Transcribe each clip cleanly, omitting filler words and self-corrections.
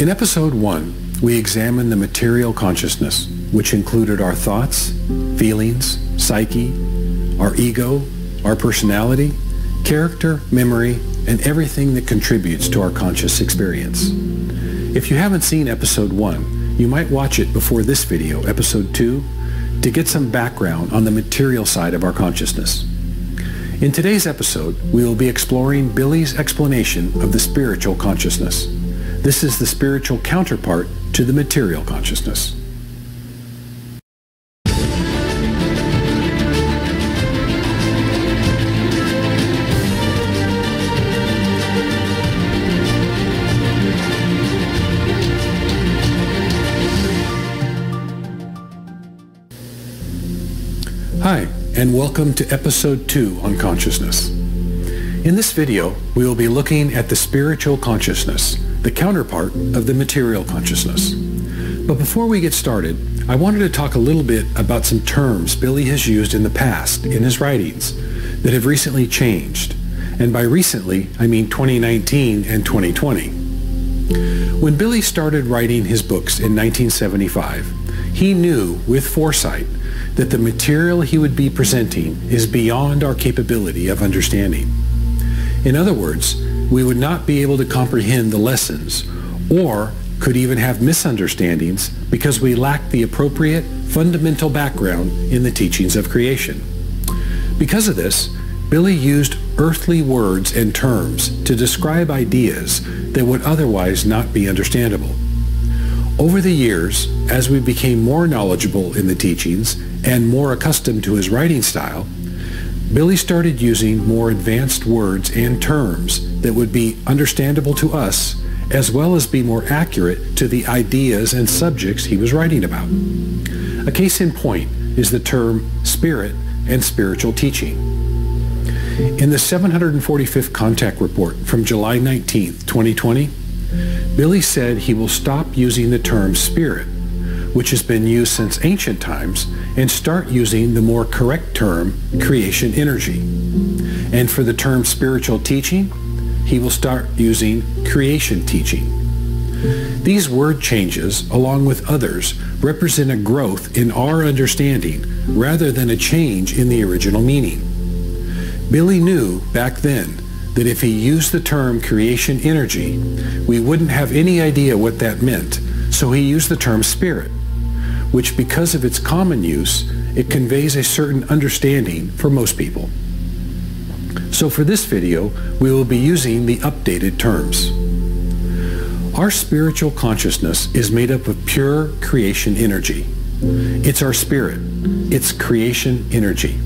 In episode 1, we examined the material consciousness, which included our thoughts, feelings, psyche, our ego, our personality, character, memory, and everything that contributes to our conscious experience. If you haven't seen episode 1, you might watch it before this video, episode 2, to get some background on the material side of our consciousness. In today's episode, we will be exploring Billy's explanation of the spiritual consciousness. This is the spiritual counterpart to the material consciousness. Hi, and welcome to episode 2 on consciousness. In this video, we will be looking at the spiritual consciousness, the counterpart of the material consciousness. But before we get started, I wanted to talk a little bit about some terms Billy has used in the past in his writings that have recently changed. And by recently, I mean 2019 and 2020. When Billy started writing his books in 1975, he knew with foresight that the material he would be presenting is beyond our capability of understanding. In other words, we would not be able to comprehend the lessons, or could even have misunderstandings because we lacked the appropriate fundamental background in the teachings of creation. Because of this, Billy used earthly words and terms to describe ideas that would otherwise not be understandable. Over the years, as we became more knowledgeable in the teachings and more accustomed to his writing style, Billy started using more advanced words and terms that would be understandable to us, as well as be more accurate to the ideas and subjects he was writing about. A case in point is the term spirit and spiritual teaching. In the 745th Contact Report from July 19, 2020, Billy said he will stop using the term spirit, which has been used since ancient times, and start using the more correct term creation energy. And for the term spiritual teaching, he will start using creation teaching. These word changes, along with others, represent a growth in our understanding rather than a change in the original meaning. Billy knew back then that if he used the term creation energy, we wouldn't have any idea what that meant, so he used the term spirit, which because of its common use, it conveys a certain understanding for most people. So for this video, we will be using the updated terms. Our spiritual consciousness is made up of pure creation energy. It's our spirit. It's creation energy.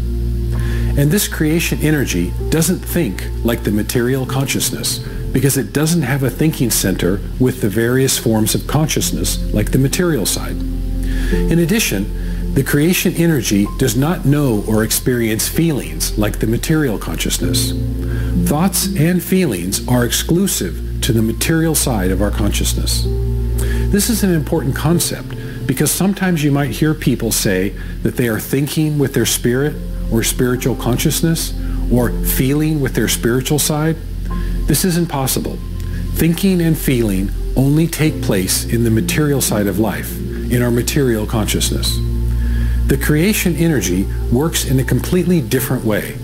And this creation energy doesn't think like the material consciousness because it doesn't have a thinking center with the various forms of consciousness like the material side. In addition, the creation energy does not know or experience feelings like the material consciousness. Thoughts and feelings are exclusive to the material side of our consciousness. This is an important concept because sometimes you might hear people say that they are thinking with their spirit or spiritual consciousness, or feeling with their spiritual side. This isn't possible. Thinking and feeling only take place in the material side of life, in our material consciousness. The creation energy works in a completely different way.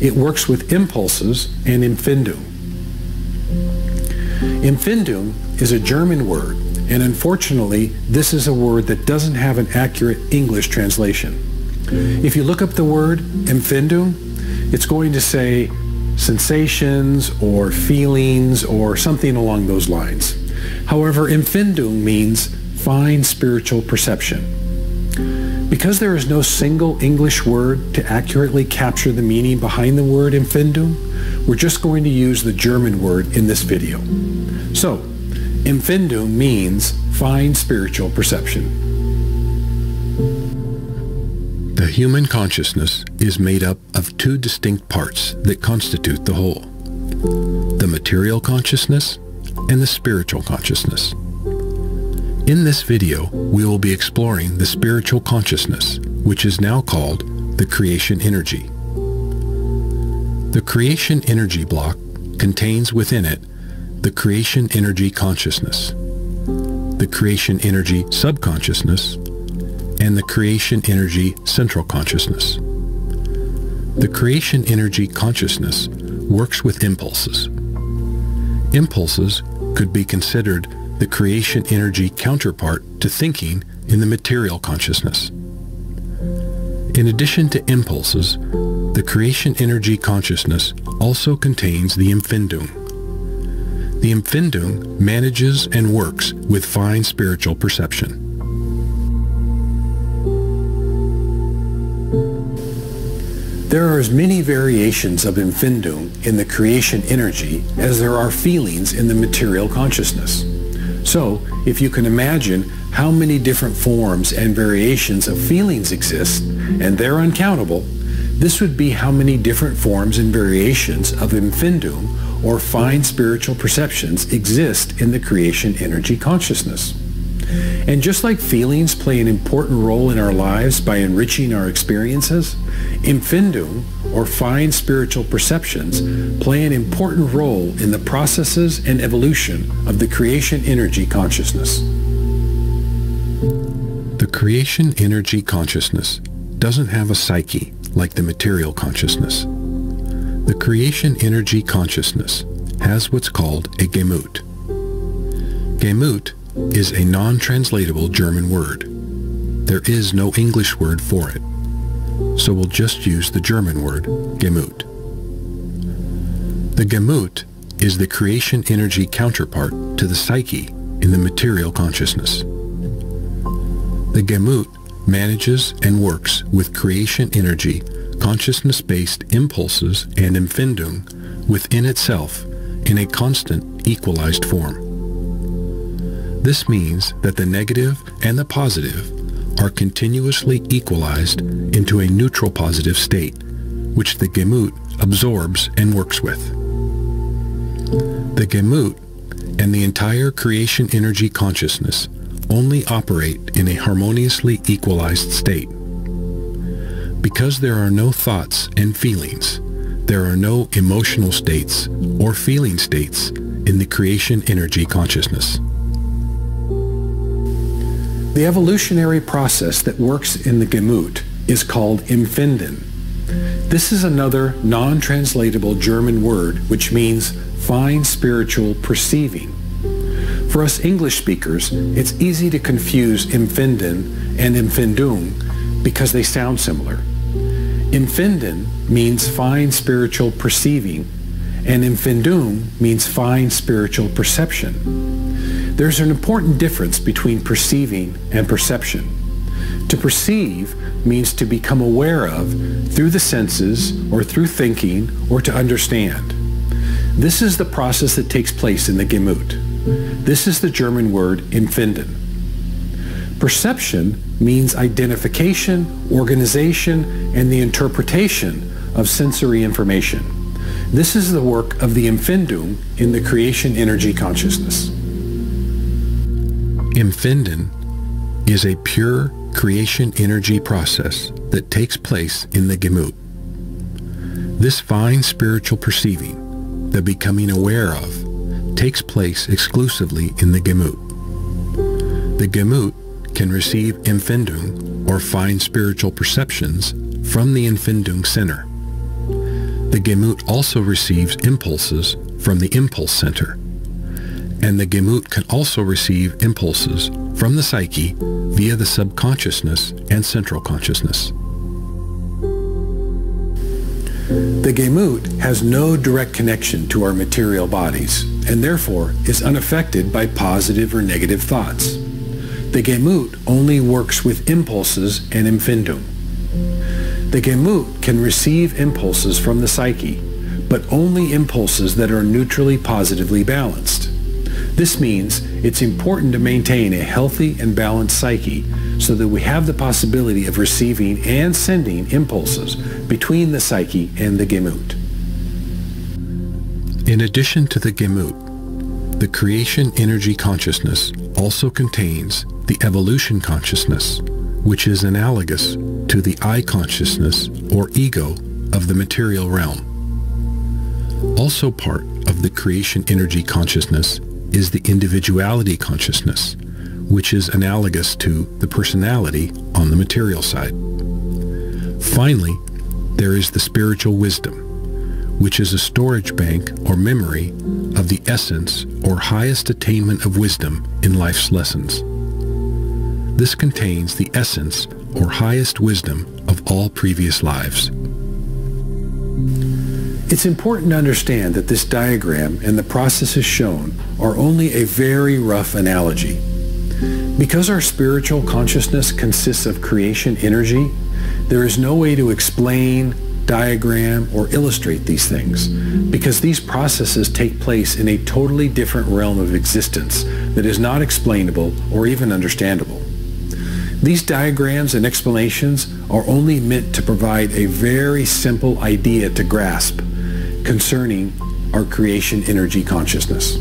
It works with impulses and Empfindung. Empfindung is a German word, and unfortunately, this is a word that doesn't have an accurate English translation. If you look up the word Empfindung, it's going to say sensations or feelings or something along those lines. However, Empfindung means fine spiritual perception. Because there is no single English word to accurately capture the meaning behind the word Empfindung, we're just going to use the German word in this video. So, Empfindung means fine spiritual perception. The human consciousness is made up of two distinct parts that constitute the whole: the material consciousness and the spiritual consciousness. In this video, we will be exploring the spiritual consciousness, which is now called the creation energy. The creation energy block contains within it the creation energy consciousness. the creation energy subconsciousness, and the creation energy central consciousness. The creation energy consciousness works with impulses. Impulses could be considered the creation energy counterpart to thinking in the material consciousness. In addition to impulses, the creation energy consciousness also contains the Empfindung. The Empfindung manages and works with fine spiritual perception. There are as many variations of Empfindung in the creation energy as there are feelings in the material consciousness. So, if you can imagine how many different forms and variations of feelings exist, and they're uncountable, this would be how many different forms and variations of Empfindung, or fine spiritual perceptions, exist in the creation energy consciousness. And just like feelings play an important role in our lives by enriching our experiences, Empfindung, or fine spiritual perceptions, play an important role in the processes and evolution of the creation energy consciousness. The creation energy consciousness doesn't have a psyche like the material consciousness. The creation energy consciousness has what's called a Gemut. Gemut is a non-translatable German word. There is no English word for it, so we'll just use the German word Gemut. The Gemut is the creation energy counterpart to the psyche in the material consciousness. The Gemut manages and works with creation energy consciousness-based impulses and Empfindung within itself in a constant, equalized form. This means that the negative and the positive are continuously equalized into a neutral positive state, which the Gemut absorbs and works with. The Gemut and the entire creation energy consciousness only operate in a harmoniously equalized state. Because there are no thoughts and feelings, there are no emotional states or feeling states in the creation energy consciousness. The evolutionary process that works in the Gemut is called Empfinden. This is another non-translatable German word which means fine spiritual perceiving. For us English speakers, it's easy to confuse Empfinden and Empfindung because they sound similar. Empfinden means fine spiritual perceiving, and Empfindung means fine spiritual perception. There's an important difference between perceiving and perception. To perceive means to become aware of through the senses or through thinking or to understand. This is the process that takes place in the Gemut. This is the German word Empfinden. Perception means identification, organization, and the interpretation of sensory information. This is the work of the Empfindung in the creation energy consciousness. Empfinden is a pure creation energy process that takes place in the Gemut. This fine spiritual perceiving, the becoming aware of, takes place exclusively in the Gemut. The Gemut can receive Empfindung, or fine spiritual perceptions, from the Empfindung center. The Gemut also receives impulses from the impulse center, and the Gemut can also receive impulses from the psyche via the subconsciousness and central consciousness. The Gemut has no direct connection to our material bodies, and therefore is unaffected by positive or negative thoughts. The Gemut only works with impulses and Empfindung. The Gemut can receive impulses from the psyche, but only impulses that are neutrally positively balanced. This means it's important to maintain a healthy and balanced psyche so that we have the possibility of receiving and sending impulses between the psyche and the Gemut. In addition to the Gemut, the creation energy consciousness also contains the evolution consciousness, which is analogous to the I consciousness or ego of the material realm. Also part of the creation energy consciousness is the individuality consciousness, which is analogous to the personality on the material side. Finally, there is the spiritual wisdom, which is a storage bank or memory of the essence or highest attainment of wisdom in life's lessons. This contains the essence or highest wisdom of all previous lives. It's important to understand that this diagram and the processes shown are only a very rough analogy. Because our spiritual consciousness consists of creation energy, there is no way to explain, diagram, or illustrate these things, because these processes take place in a totally different realm of existence that is not explainable or even understandable. These diagrams and explanations are only meant to provide a very simple idea to grasp concerning our creation energy consciousness.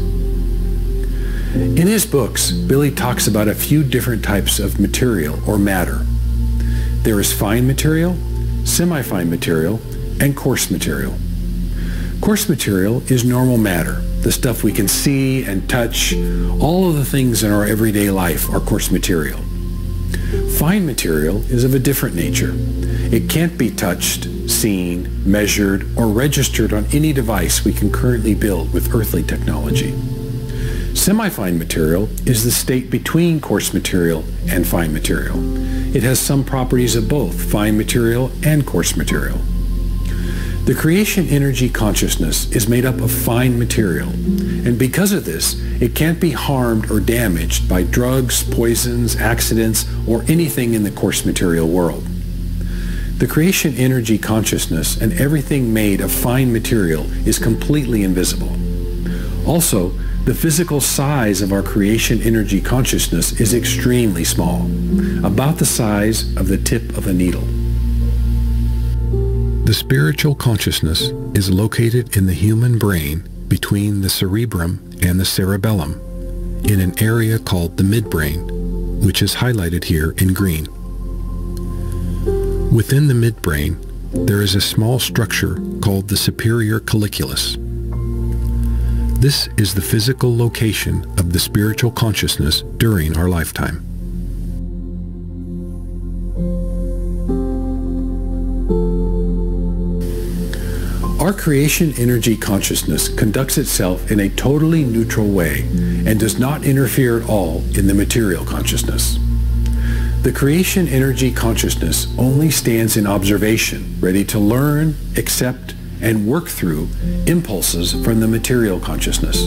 In his books, Billy talks about a few different types of material or matter. There is fine material, semi-fine material, and coarse material. Coarse material is normal matter, the stuff we can see and touch. All of the things in our everyday life are coarse material. Fine material is of a different nature. It can't be touched, seen, measured, or registered on any device we can currently build with earthly technology. Semi-fine material is the state between coarse material and fine material. It has some properties of both fine material and coarse material. The creation energy consciousness is made up of fine material, and because of this, it can't be harmed or damaged by drugs, poisons, accidents, or anything in the coarse material world. The creation energy consciousness and everything made of fine material is completely invisible. Also, the physical size of our creation energy consciousness is extremely small, about the size of the tip of a needle. The spiritual consciousness is located in the human brain between the cerebrum and the cerebellum, in an area called the midbrain, which is highlighted here in green. Within the midbrain, there is a small structure called the superior colliculus. This is the physical location of the spiritual consciousness during our lifetime. Our creation energy consciousness conducts itself in a totally neutral way and does not interfere at all in the material consciousness. The creation energy consciousness only stands in observation, ready to learn, accept, and work through impulses from the material consciousness.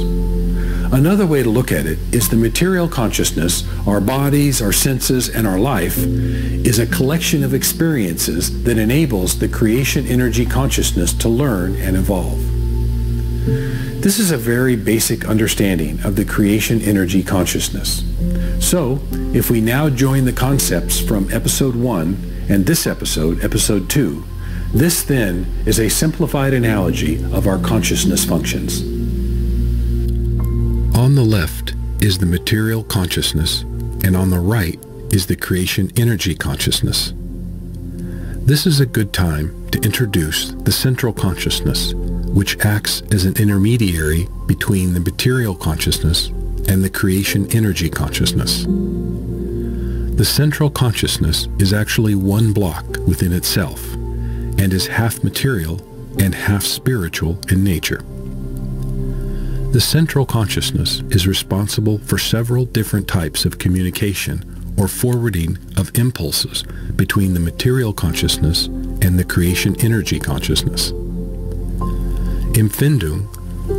Another way to look at it is the material consciousness, our bodies, our senses, and our life, is a collection of experiences that enables the creation energy consciousness to learn and evolve. This is a very basic understanding of the creation energy consciousness. So, if we now join the concepts from episode 1 and this episode, episode 2, this then is a simplified analogy of our consciousness functions. On the left is the material consciousness, and on the right is the creation energy consciousness. This is a good time to introduce the central consciousness, which acts as an intermediary between the material consciousness and the creation energy consciousness. The central consciousness is actually one block within itself, and is half material and half spiritual in nature. The central consciousness is responsible for several different types of communication or forwarding of impulses between the material consciousness and the creation energy consciousness. Empfindung,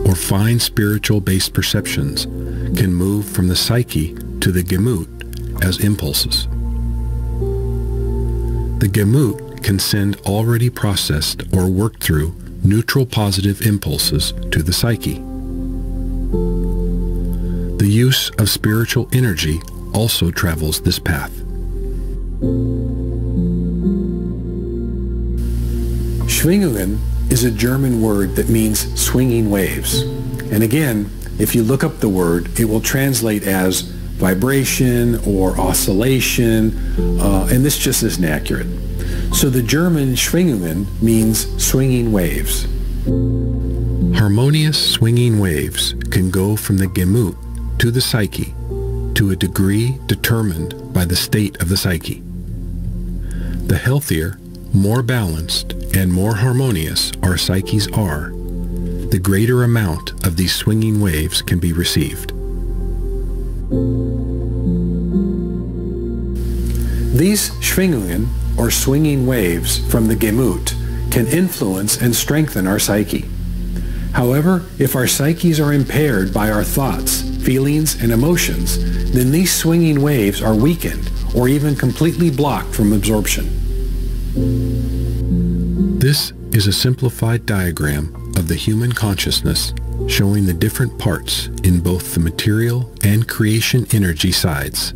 or fine spiritual-based perceptions, can move from the psyche to the Gemut as impulses. The Gemut can send already processed or worked through neutral positive impulses to the psyche. The use of spiritual energy also travels this path. Schwingungen is a German word that means swinging waves. And again, if you look up the word, it will translate as vibration or oscillation, and this just isn't accurate. So the German Schwingungen means swinging waves. Harmonious swinging waves can go from the Gemut to the psyche, to a degree determined by the state of the psyche. The healthier, more balanced, and more harmonious our psyches are, the greater amount of these swinging waves can be received. These Schwingungen, or swinging waves from the Gemut, can influence and strengthen our psyche. However, if our psyches are impaired by our thoughts, feelings, and emotions, then these swinging waves are weakened or even completely blocked from absorption. This is a simplified diagram of the human consciousness showing the different parts in both the material and creation energy sides,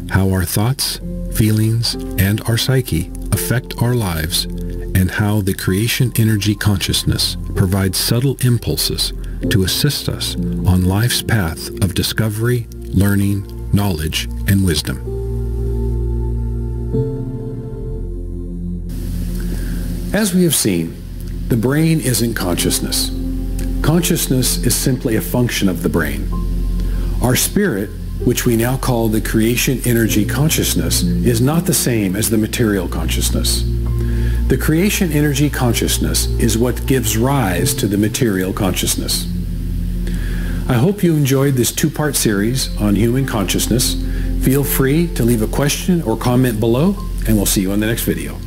how our thoughts, feelings, and our psyche affect our lives, and how the creation energy consciousness provides subtle impulses to assist us on life's path of discovery, learning, knowledge, and wisdom. As we have seen, the brain isn't consciousness. Consciousness is simply a function of the brain. Our spirit, which we now call the creation energy consciousness, is not the same as the material consciousness. The creation energy consciousness is what gives rise to the material consciousness. I hope you enjoyed this two-part series on human consciousness. Feel free to leave a question or comment below, and we'll see you on the next video.